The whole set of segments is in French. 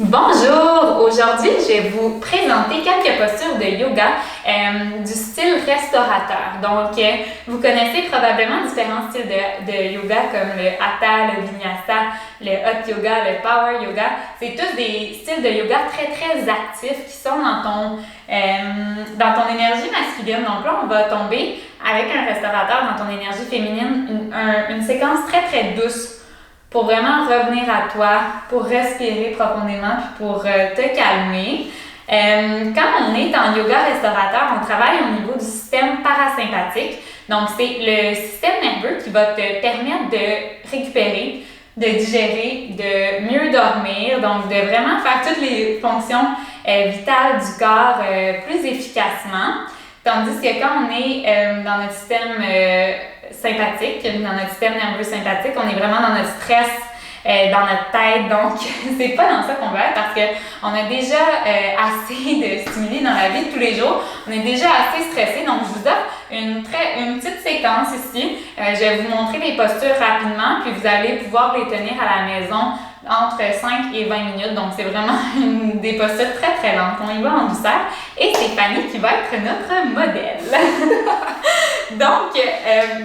Bonjour! Aujourd'hui, je vais vous présenter quelques postures de yoga du style restaurateur. Donc, vous connaissez probablement différents styles de yoga comme le Hatha, le Vinyasa, le Hot Yoga, le Power Yoga. C'est tous des styles de yoga très, très actifs qui sont dans ton énergie masculine. Donc là, on va tomber avec un restaurateur dans ton énergie féminine, une séquence très, très douce pour vraiment revenir à toi, pour respirer profondément, puis pour te calmer. Quand on est en yoga restaurateur, on travaille au niveau du système parasympathique. Donc, c'est le système nerveux qui va te permettre de récupérer, de digérer, de mieux dormir, donc de vraiment faire toutes les fonctions vitales du corps plus efficacement. Tandis que quand on est dans notre système sympathique, dans notre système nerveux sympathique, on est vraiment dans notre stress, dans notre tête, donc c'est pas dans ça qu'on veut être parce qu'on a déjà assez de stimuli dans la vie de tous les jours, on est déjà assez stressé, donc je vous offre une petite séquence ici. Je vais vous montrer les postures rapidement, puis vous allez pouvoir les tenir à la maison entre 5 et 20 minutes, donc c'est vraiment des postures très très lentes. On y va en douceur et c'est Fanny qui va être notre modèle. Donc,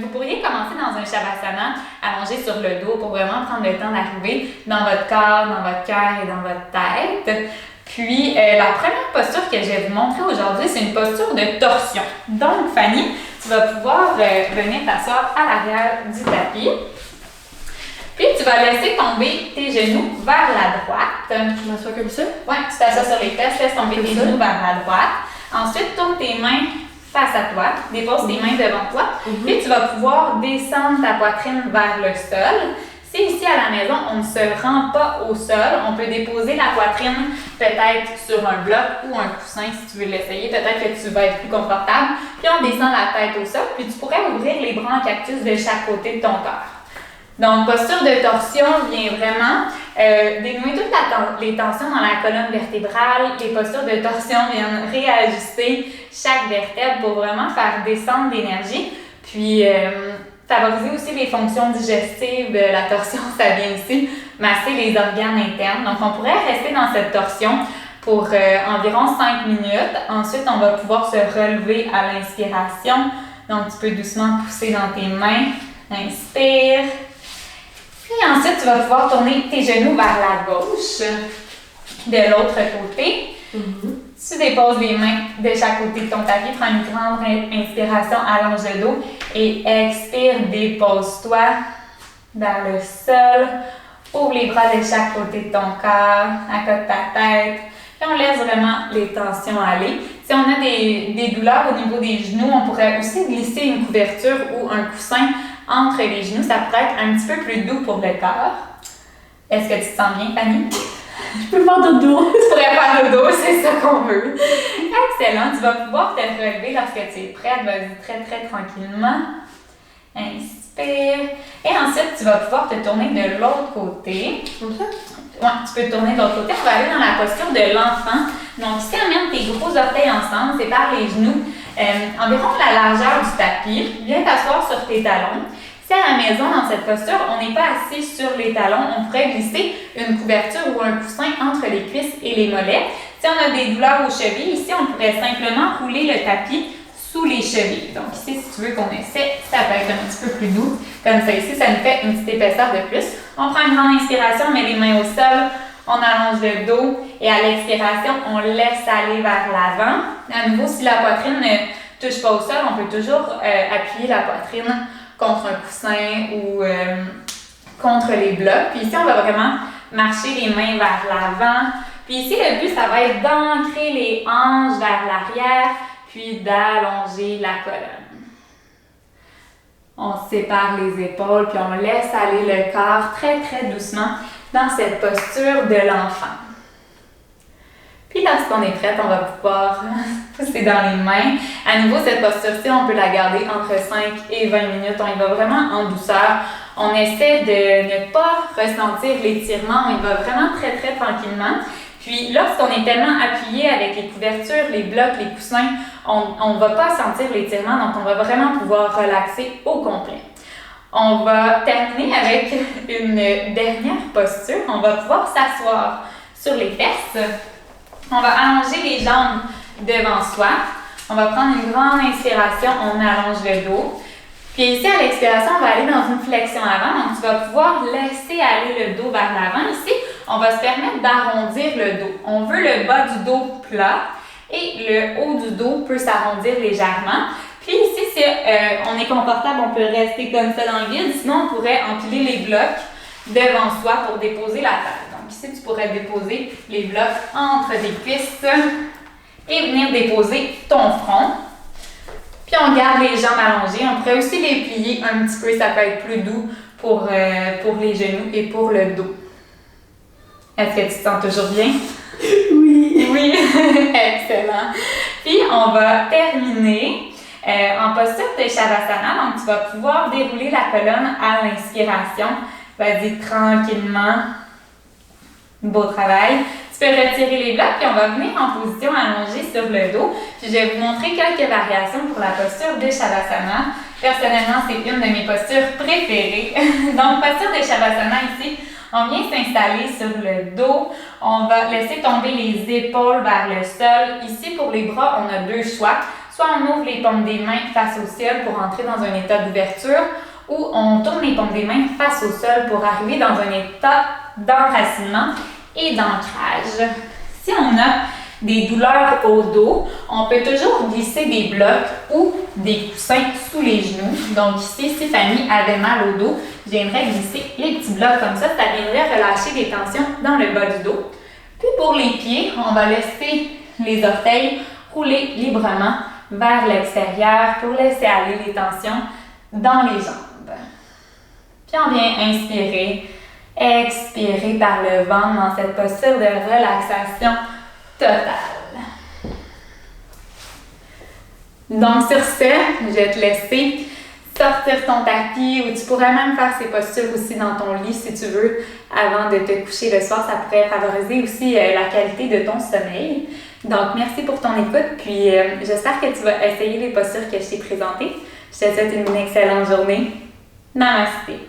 vous pourriez commencer dans un Shavasana, allongé sur le dos pour vraiment prendre le temps d'arriver dans votre corps, dans votre cœur et dans votre tête. Puis, la première posture que je vais vous montrer aujourd'hui, c'est une posture de torsion. Donc, Fanny, tu vas pouvoir venir t'asseoir à l'arrière du tapis. Puis, tu vas laisser tomber tes genoux vers la droite. Je m'assois comme ça? Oui, tu t'assois sur les fesses, laisse tomber tes genoux vers la droite. Ensuite, tourne tes mains face à toi, dépose tes mains devant toi. Puis, tu vas pouvoir descendre ta poitrine vers le sol. Si ici à la maison, on ne se rend pas au sol, on peut déposer la poitrine peut-être sur un bloc ou un coussin si tu veux l'essayer. Peut-être que tu vas être plus confortable. Puis, on descend la tête au sol. Puis, tu pourrais ouvrir les bras en cactus de chaque côté de ton corps. Donc, posture de torsion vient vraiment dénouer toutes les tensions dans la colonne vertébrale. Les postures de torsion viennent réajuster chaque vertèbre pour vraiment faire descendre l'énergie. Puis, favoriser aussi les fonctions digestives. La torsion, ça vient aussi masser les organes internes. Donc, on pourrait rester dans cette torsion pour environ 5 minutes. Ensuite, on va pouvoir se relever à l'inspiration. Donc, tu peux doucement pousser dans tes mains. Inspire. Puis ensuite, tu vas pouvoir tourner tes genoux vers la gauche, de l'autre côté. Tu déposes les mains de chaque côté de ton tapis, prends une grande inspiration, allonge le dos et expire, dépose-toi vers le sol. Ouvre les bras de chaque côté de ton corps, accote ta tête. Puis on laisse vraiment les tensions aller. Si on a des douleurs au niveau des genoux, on pourrait aussi glisser une couverture ou un coussin entre les genoux. Ça pourrait être un petit peu plus doux pour le corps. Est-ce que tu te sens bien, Fanny? Je peux faire dodo. Tu pourrais faire dodo, c'est ça qu'on veut. Excellent. Tu vas pouvoir te relever lorsque tu es prête. Vas-y très, très tranquillement. Inspire. Et ensuite, tu vas pouvoir te tourner de l'autre côté. Comme ça? Oui, tu peux te tourner de l'autre côté. On va aller dans la posture de l'enfant. Donc, si tu amènes tes gros orteils ensemble, sépare les genoux environ la largeur du tapis. Viens t'asseoir sur tes talons. Si à la maison, dans cette posture, on n'est pas assis sur les talons, on pourrait glisser une couverture ou un coussin entre les cuisses et les mollets. Si on a des douleurs aux chevilles, ici, on pourrait simplement rouler le tapis sous les chevilles. Donc ici, si tu veux qu'on essaie, ça peut être un petit peu plus doux. Comme ça, ici, ça nous fait une petite épaisseur de plus. On prend une grande inspiration, on met les mains au sol, on allonge le dos et à l'expiration, on laisse aller vers l'avant. À nouveau, si la poitrine ne touche pas au sol, on peut toujours appuyer la poitrine contre un coussin ou contre les blocs. Puis ici, on va vraiment marcher les mains vers l'avant. Puis ici, le but, ça va être d'ancrer les hanches vers l'arrière, puis d'allonger la colonne. On sépare les épaules, puis on laisse aller le corps très, très doucement dans cette posture de l'enfant. Puis lorsqu'on est prête, on va pouvoir pousser dans les mains. À nouveau, cette posture-ci, on peut la garder entre 5 et 20 minutes. On y va vraiment en douceur. On essaie de ne pas ressentir l'étirement. On y va vraiment très, très tranquillement. Puis lorsqu'on est tellement appuyé avec les couvertures, les blocs, les coussins, on ne va pas sentir l'étirement. Donc, on va vraiment pouvoir relaxer au complet. On va terminer avec une dernière posture. On va pouvoir s'asseoir sur les fesses. On va allonger les jambes devant soi. On va prendre une grande inspiration, on allonge le dos. Puis ici, à l'expiration, on va aller dans une flexion avant. Donc, tu vas pouvoir laisser aller le dos vers l'avant. Ici, on va se permettre d'arrondir le dos. On veut le bas du dos plat et le haut du dos peut s'arrondir légèrement. Puis ici, si on est confortable, on peut rester comme ça dans le vide. Sinon, on pourrait empiler les blocs devant soi pour déposer la tête. Donc ici, tu pourrais déposer les blocs entre tes cuisses et venir déposer ton front. Puis on garde les jambes allongées. On pourrait aussi les plier un petit peu, ça peut être plus doux pour les genoux et pour le dos. Est-ce que tu te sens toujours bien? Oui. Oui, excellent. Puis on va terminer en posture de Shavasana. Donc tu vas pouvoir dérouler la colonne à l'inspiration. Vas-y tranquillement. Beau travail. Tu peux retirer les blocs, puis on va venir en position allongée sur le dos. Puis je vais vous montrer quelques variations pour la posture de Shavasana. Personnellement, c'est une de mes postures préférées. Donc, posture de Shavasana ici, on vient s'installer sur le dos. On va laisser tomber les épaules vers le sol. Ici, pour les bras, on a deux choix. Soit on ouvre les paumes des mains face au ciel pour entrer dans un état d'ouverture, ou on tourne les paumes des mains face au sol pour arriver dans un état d'enracinement et d'ancrage. Si on a des douleurs au dos, on peut toujours glisser des blocs ou des coussins sous les genoux. Donc ici, si Fanny avait mal au dos, je viendrais glisser les petits blocs comme ça viendrait relâcher des tensions dans le bas du dos. Puis pour les pieds, on va laisser les orteils rouler librement vers l'extérieur pour laisser aller les tensions dans les jambes. Puis on vient inspirer. Expirer par le ventre dans cette posture de relaxation totale. Donc sur ce, je vais te laisser sortir ton tapis ou tu pourrais même faire ces postures aussi dans ton lit si tu veux avant de te coucher le soir. Ça pourrait favoriser aussi la qualité de ton sommeil. Donc merci pour ton écoute puis j'espère que tu vas essayer les postures que je t'ai présentées. Je te souhaite une excellente journée. Namasté.